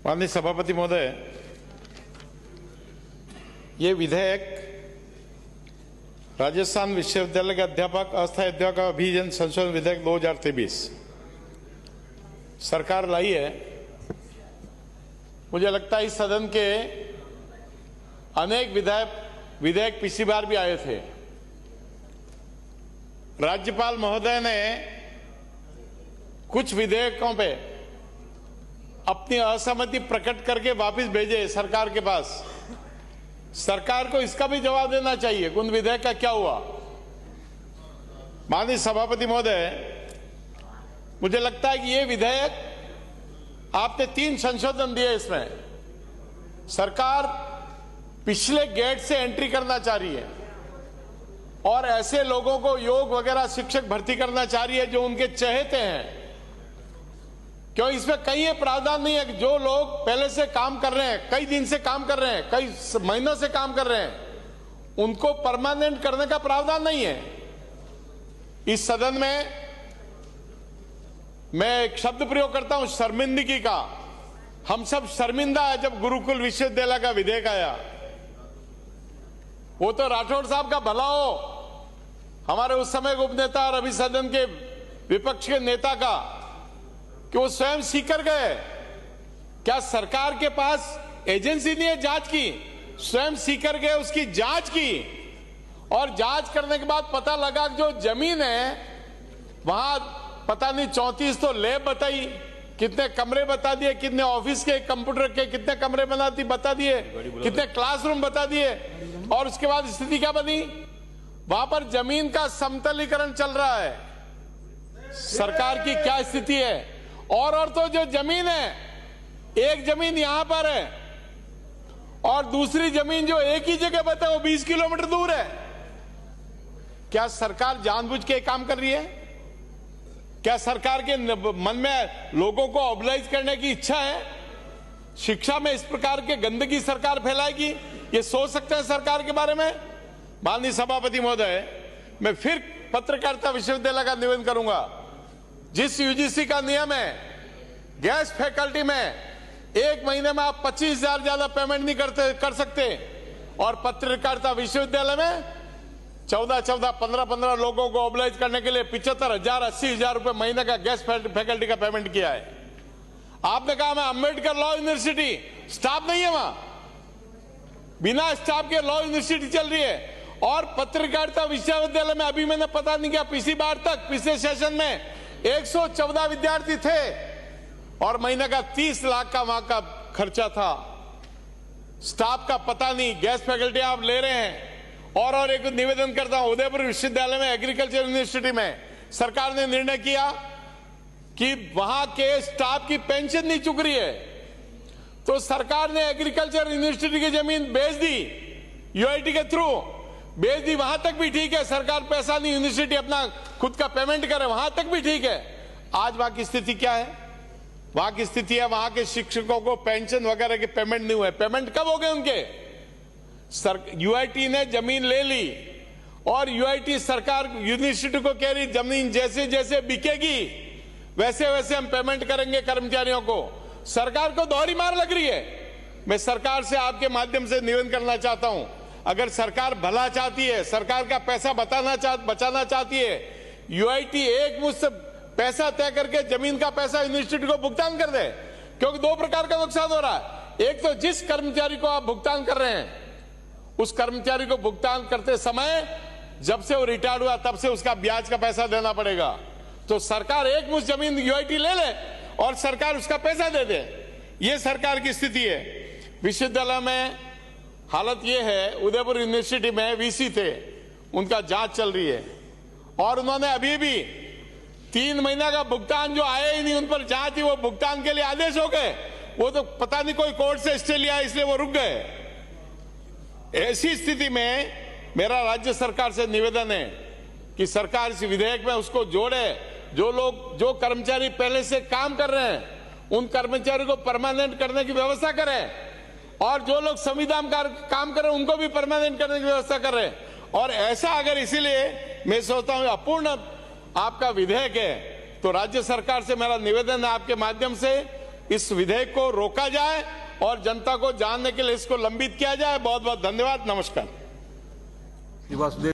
माननीय सभापति महोदय, ये विधेयक राजस्थान विश्वविद्यालय के अध्यापक अस्थायी अध्यापक अभियोजन संशोधन विधेयक 2023 सरकार लाई है। मुझे लगता है इस सदन के अनेक विधेयक पिछली बार भी आए थे। राज्यपाल महोदय ने कुछ विधेयकों पे अपनी असहमति प्रकट करके वापस भेजे सरकार के पास। सरकार को इसका भी जवाब देना चाहिए कि उन विधेयक का क्या हुआ। माननीय सभापति महोदय, मुझे लगता है कि ये विधेयक आपने 3 संशोधन दिए। इसमें सरकार पिछले गेट से एंट्री करना चाह रही है और ऐसे लोगों को योग वगैरह शिक्षक भर्ती करना चाह रही है जो उनके चहेते हैं। क्यों इसमें कहीं ये प्रावधान नहीं है कि जो लोग पहले से काम कर रहे हैं, कई दिन से काम कर रहे हैं, कई महीनों से काम कर रहे हैं, उनको परमानेंट करने का प्रावधान नहीं है। इस सदन में मैं एक शब्द प्रयोग करता हूं, शर्मिंदगी का। हम सब शर्मिंदा है जब गुरुकुल विश्वविद्यालय का विधेयक आया। वो तो राठौड़ साहब का भला हो, हमारे उस समय के उपनेता और अभी सदन के विपक्ष के नेता का, कि वो स्वयं सीकर गए। क्या सरकार के पास एजेंसी नहीं है जांच की? स्वयं सीकर गए, उसकी जांच की और जांच करने के बाद पता लगा कि जो जमीन है वहां पता नहीं 34 तो लैब बताई, कितने कमरे बता दिए, कितने ऑफिस के कंप्यूटर के कितने कमरे बता दिए, कितने क्लासरूम बता दिए। और उसके बाद स्थिति क्या बनी? वहां पर जमीन का समतलीकरण चल रहा है। सरकार की क्या स्थिति है? और तो जो जमीन है, एक जमीन यहां पर है और दूसरी जमीन जो एक ही जगह बताए वो 20 किलोमीटर दूर है। क्या सरकार जानबूझ के काम कर रही है? क्या सरकार के मन में लोगों को ऑब्लाइज करने की इच्छा है? शिक्षा में इस प्रकार के गंदगी सरकार फैलाएगी, ये सोच सकते हैं सरकार के बारे में? माननीय सभापति महोदय, मैं फिर पत्रकारिता विश्वविद्यालय का निवेदन करूंगा। जिस यूजीसी का नियम है, गेस्ट फैकल्टी में 1 महीने में आप 25,000 ज्यादा पेमेंट नहीं कर सकते, और पत्रकारिता विश्वविद्यालय में 15 लोगों को ऑब्लाइज करने के लिए 75,000 80,000 रुपए महीने का गेस्ट फैकल्टी का पेमेंट किया है। आपने कहा मैं अम्बेडकर लॉ यूनिवर्सिटी, स्टाफ नहीं है वहां, बिना स्टाफ के लॉ यूनिवर्सिटी चल रही है। और पत्रकारिता विश्वविद्यालय में अभी मैंने पता नहीं किया, पिछली बार तक पिछले सेशन में 114 विद्यार्थी थे और महीने का 30 लाख का वहां का खर्चा था। स्टाफ का पता नहीं, गेस्ट फैकल्टी आप ले रहे हैं। और एक निवेदन करता हूं, उदयपुर विश्वविद्यालय में एग्रीकल्चर यूनिवर्सिटी में सरकार ने निर्णय किया कि वहां के स्टाफ की पेंशन नहीं चुक रही है, तो सरकार ने एग्रीकल्चर यूनिवर्सिटी की जमीन बेच दी, यूआईटी के थ्रू बेच दी। वहां तक भी ठीक है, सरकार पैसा नहीं, यूनिवर्सिटी अपना खुद का पेमेंट करे, वहां तक भी ठीक है। आज वहां की स्थिति क्या है? वहां की स्थिति है वहां के शिक्षकों को पेंशन वगैरह के पेमेंट नहीं हुए। पेमेंट कब हो गए उनके? यूआईटी ने जमीन ले ली और यूआईटी सरकार यूनिवर्सिटी को कह रही जमीन जैसे जैसे बिकेगी वैसे वैसे हम पेमेंट करेंगे कर्मचारियों को। सरकार को दोहरी मार लग रही है। मैं सरकार से आपके माध्यम से निवेदन करना चाहता हूं, अगर सरकार भला चाहती है, सरकार का पैसा बचाना चाहती है, यूआईटी एक मुश्त पैसा तय करके जमीन का पैसा यूनिवर्सिटी को भुगतान कर दे। क्योंकि 2 प्रकार का नुकसान हो रहा है। एक तो जिस कर्मचारी को आप भुगतान कर रहे हैं, उस कर्मचारी को भुगतान करते समय जब से वो रिटायर्ड हुआ तब से उसका ब्याज का पैसा देना पड़ेगा। तो सरकार एक मुश्त जमीन यूआईटी ले ले और सरकार उसका पैसा दे दे। ये सरकार की स्थिति है। विश्वविद्यालय में हालत ये है, उदयपुर यूनिवर्सिटी में वीसी थे, उनका जांच चल रही है और उन्होंने अभी भी 3 महीना का भुगतान जो आया ही नहीं, उन पर जांच थी, वो भुगतान के लिए आदेश हो गए। वो तो पता नहीं कोई कोर्ट से स्टे लिया इसलिए वो रुक गए। ऐसी स्थिति में मेरा राज्य सरकार से निवेदन है कि सरकार इस विधेयक में उसको जोड़े, जो कर्मचारी पहले से काम कर रहे हैं उन कर्मचारी को परमानेंट करने की व्यवस्था करें, और जो लोग संविधान काम कर रहे हैं उनको भी परमानेंट करने की व्यवस्था कर रहे हैं। और ऐसा अगर, इसीलिए मैं सोचता हूं अपूर्ण आपका विधेयक है, तो राज्य सरकार से मेरा निवेदन है आपके माध्यम से इस विधेयक को रोका जाए और जनता को जानने के लिए इसको लंबित किया जाए। बहुत बहुत धन्यवाद। नमस्कार।